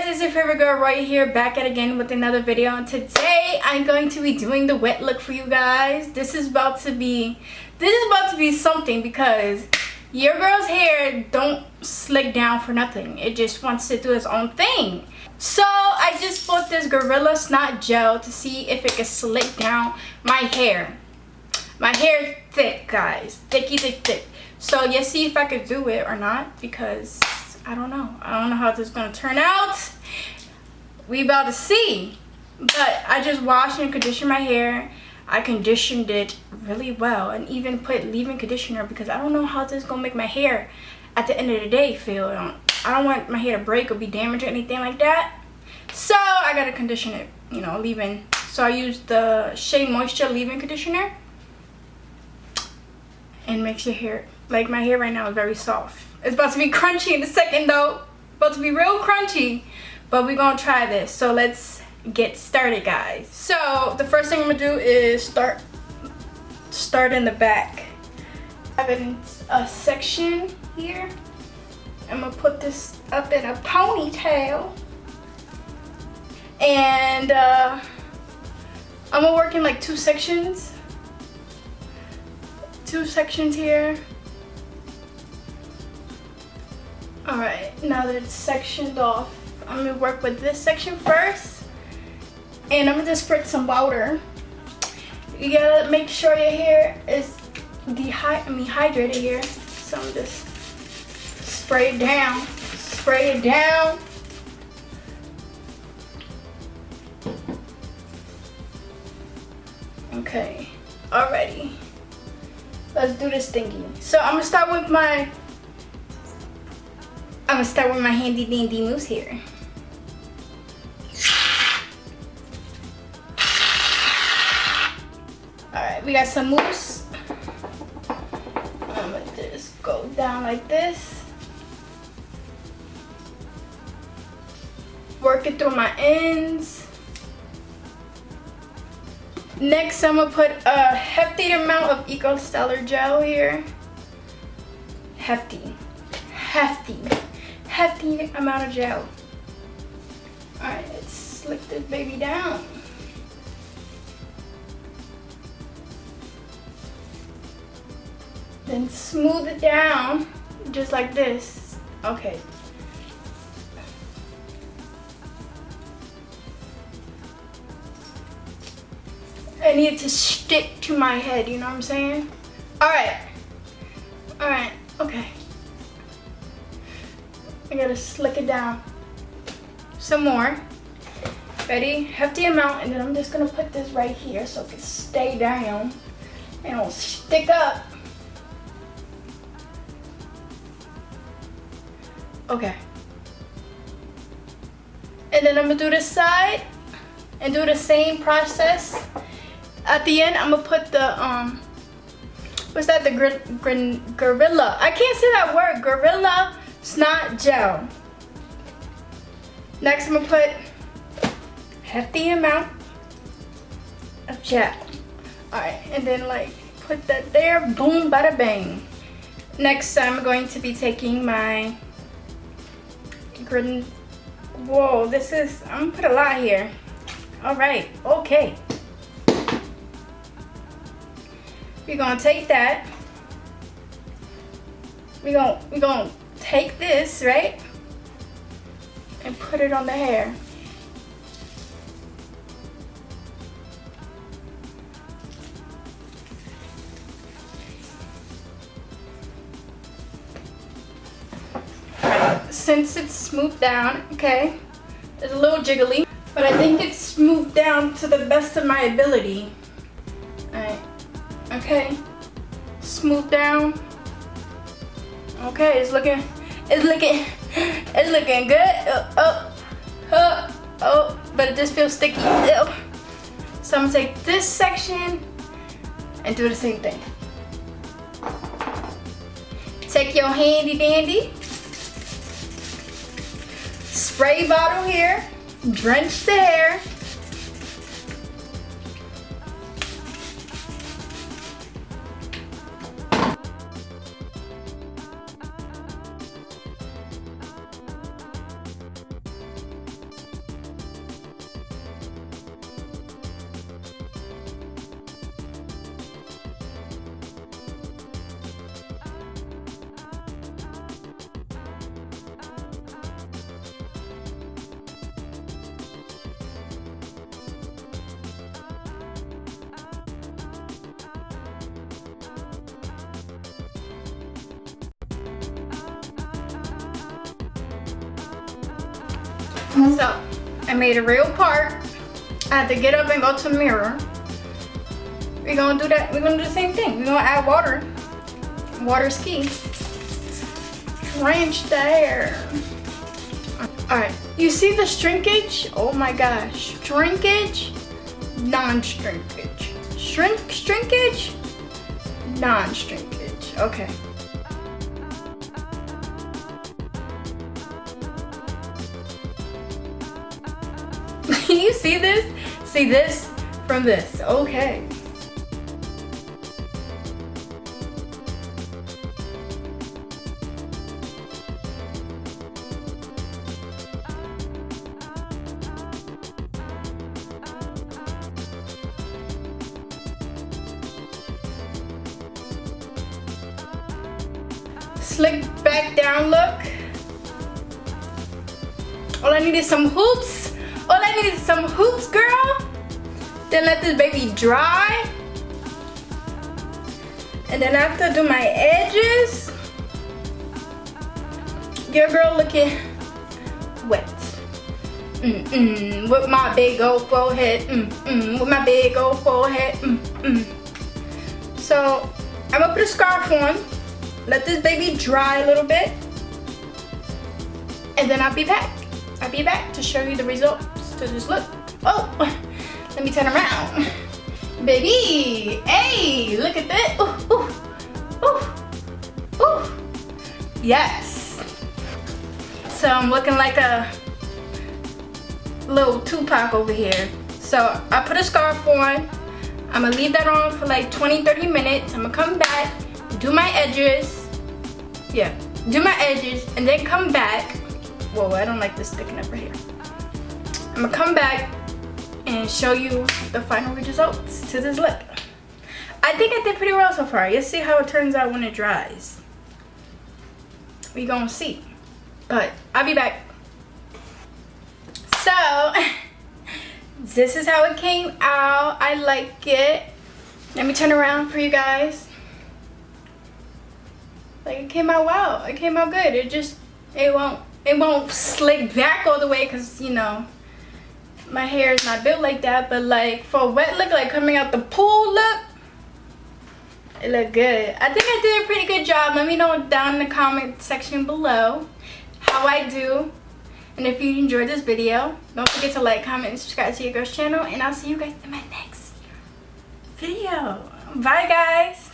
it's your favorite girl right here, back at again with another video. And today I'm going to be doing the wet look for you guys. This is about to be something, because your girl's hair don't slick down for nothing. It just wants to do its own thing. So I just bought this Gorilla Snot gel to see if it can slick down my hair. My hair thick, guys, thick. So yeah, see if I could do it or not, because I don't know how this is gonna turn out. We about to see. But I just washed and conditioned my hair. I conditioned it really well, and even put leave-in conditioner, because I don't know how this is gonna make my hair at the end of the day feel. I don't want my hair to break or be damaged or anything like that. So I gotta condition it, leave-in. So I used the Shea Moisture leave-in conditioner, and makes your hair, like my hair right now is very soft. It's about to be crunchy in a second though. About to be real crunchy. But we're gonna try this. So let's get started, guys. So the first thing I'm gonna do is start in the back. I have a section here. I'm gonna put this up in a ponytail. And I'm gonna work in like two sections here. Alright, now that it's sectioned off, I'm gonna work with this section first, and I'm gonna just spritz some powder. You gotta make sure your hair is hydrated here. So I'm just spray it down. Okay, alrighty. Let's do this thingy. So I'm gonna start with my handy dandy mousse here. Alright, we got some mousse. I'm gonna just go down like this. Work it through my ends. Next, I'm gonna put a hefty amount of Eco Stellar gel here. Hefty amount of gel. Alright, let's slick this baby down. Then smooth it down, just like this. Okay. I need it to stick to my head, you know what I'm saying? Alright, okay. I gotta slick it down some more. Ready? Hefty amount, and then I'm just gonna put this right here so it can stay down and it'll stick up. Okay. And then I'm gonna do this side and do the same process. At the end, I'm gonna put the Gorilla. I can't say that word. Gorilla Snot gel. Next, I'm gonna put hefty amount of gel. Alright, and then like put that there. Boom, bada bang. Next, I'm going to be taking my whoa, I'm gonna put a lot here. Alright, okay. We're gonna take that. We're gonna take this, right? And put it on the hair. Alright, since it's smoothed down, okay, it's a little jiggly, but I think it's smoothed down to the best of my ability. Alright. Okay, smooth down. Okay, it's looking good. But it just feels sticky. So I'm gonna take this section and do the same thing. Take your handy dandy spray bottle here, drench the hair. So I made a real part. I had to get up and go to the mirror. We're gonna do that. We're gonna do the same thing. We're gonna add water. Water's key. Drench the hair. Alright, you see the shrinkage? Oh my gosh. Shrinkage, non-shrinkage. Shrinkage, non-shrinkage. Okay. You see this? See this from this. Okay. Slick back down look. All I need is some hoops. All I need is some hoops, girl. Then let this baby dry. And then I have to do my edges. Your girl looking wet. With my big old forehead. With my big old forehead. So I'm gonna put a scarf on. Let this baby dry a little bit. And then I'll be back. I'll be back to show you the results to this look. Oh, let me turn around. Baby, hey, look at that. Ooh. Yes. So I'm looking like a little Tupac over here. So I put a scarf on. I'm gonna leave that on for like 20-30 minutes. I'm gonna come back, do my edges. Yeah, do my edges and then come back. Whoa, I don't like this sticking up right here. I'm gonna come back and show you the final results to this look. I think I did pretty well so far. Let's see how it turns out when it dries. We gonna see. But I'll be back. So this is how it came out. I like it. Let me turn around for you guys. Like, it came out well. It came out good. It won't slick back all the way because, you know, my hair is not built like that. But like for a wet look, like coming out the pool look, it looked good. I think I did a pretty good job. Let me know down in the comment section below how I do. And if you enjoyed this video, don't forget to like, comment, and subscribe to your girl's channel. And I'll see you guys in my next video. Bye, guys.